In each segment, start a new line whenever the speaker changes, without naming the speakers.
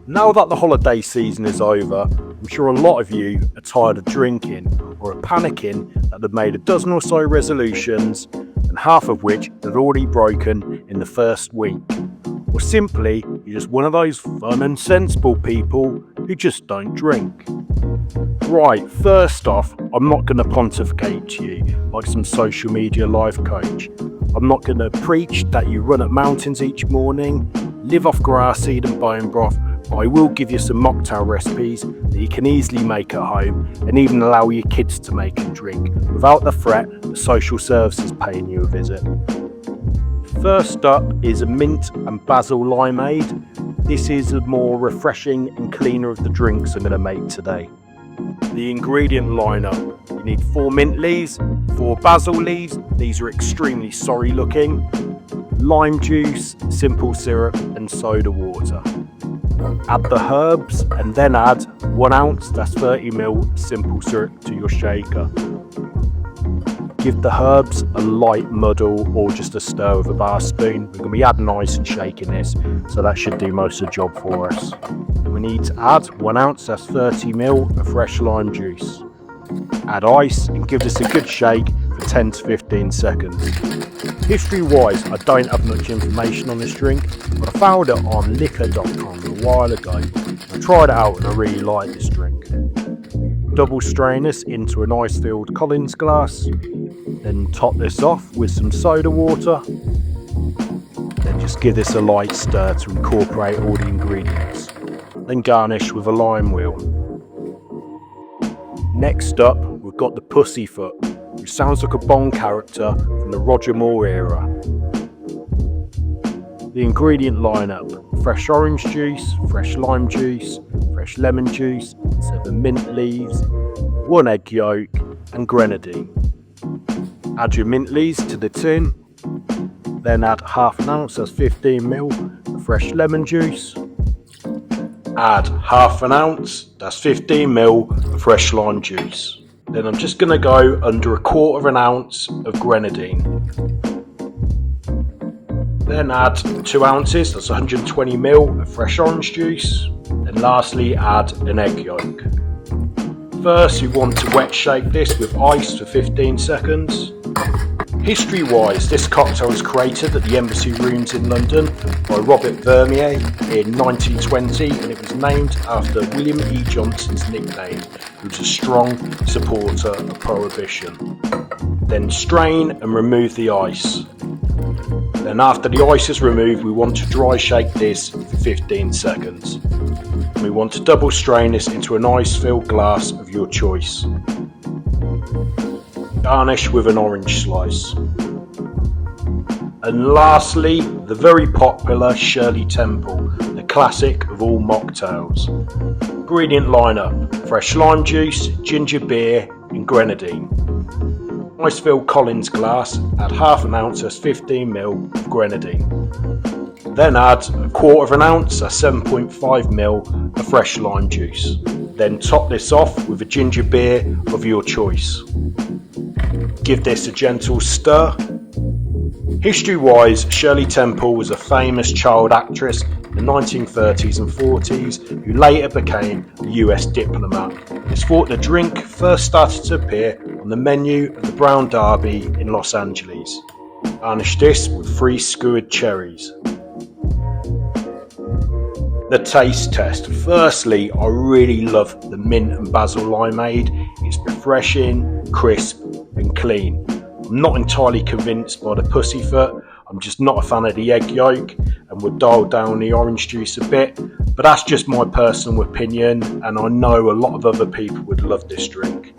Now that the holiday season is over, I'm sure a lot of you are tired of drinking or are panicking that they've made a dozen or so resolutions and half of which have already broken in the first week. Or simply, you're just one of those fun and sensible people who just don't drink. Right, first off, I'm not going to pontificate to you like some social media life coach. I'm not going to preach that you run up mountains each morning, live off grass seed and bone broth, but I will give you some mocktail recipes that you can easily make at home and even allow your kids to make and drink without the threat that social services paying you a visit. First up is a mint and basil limeade. This is a more refreshing and cleaner of the drinks I'm going to make today. The ingredient lineup: you need 4 mint leaves, 4 basil leaves, these are extremely sorry looking, lime juice, simple syrup and soda water. Add the herbs and then add 1 ounce, that's 30ml simple syrup to your shaker. Give the herbs a light muddle or just a stir with a bar spoon. We're going to be adding ice and shaking this, so that should do most of the job for us. We need to add 1 ounce, that's 30ml of fresh lime juice. Add ice and give this a good shake for 10 to 15 seconds. History wise, I don't have much information on this drink, but I found it on liquor.com a while ago. I tried it out and I really like this drink. Double strain this into an ice filled Collins glass, then top this off with some soda water, then just give this a light stir to incorporate all the ingredients, then garnish with a lime wheel. Next up, we've got the Pussyfoot, which sounds like a Bond character from the Roger Moore era. The ingredient lineup: fresh orange juice, fresh lime juice, fresh lemon juice, 7 mint leaves, 1 egg yolk and grenadine. Add your mint leaves to the tin, then add half an ounce, that's 15ml of fresh lemon juice. Add half an ounce, that's 15ml of fresh lime juice. Then I'm just going to go under 1/4 ounce of grenadine. Then add 2 ounces, that's 120ml of fresh orange juice. And lastly, add an egg yolk. First, you want to wet shake this with ice for 15 seconds. History wise, this cocktail was created at the Embassy Rooms in London by Robert Vermier in 1920, and it was named after William E. Johnson's nickname, who was a strong supporter of Prohibition. Then strain and remove the ice. Then after the ice is removed, we want to dry shake this for 15 seconds. We want to double strain this into an ice-filled glass of your choice. Garnish with an orange slice. And lastly, the very popular Shirley Temple, the classic of all mocktails. Ingredient lineup: fresh lime juice, ginger beer and grenadine. Ice-filled Collins glass, add half an ounce, that's 15ml of grenadine. Then add 1/4 ounce, that's 7.5ml of fresh lime juice. Then top this off with a ginger beer of your choice. Give this a gentle stir. History wise, Shirley Temple was a famous child actress in the 1930s and 40s who later became a US diplomat. It's thought the drink first started to appear on the menu of the Brown Derby in Los Angeles. Garnish this with 3 skewered cherries. The taste test. Firstly, I really love the mint and basil limeade. It's refreshing, crisp and clean. I'm not entirely convinced by the Pussyfoot. I'm just not a fan of the egg yolk and would dial down the orange juice a bit, but that's just my personal opinion, and I know a lot of other people would love this drink.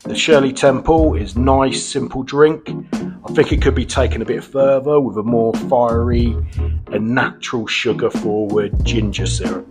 The Shirley Temple is nice, simple drink. I think it could be taken a bit further with a more fiery and natural sugar forward ginger syrup.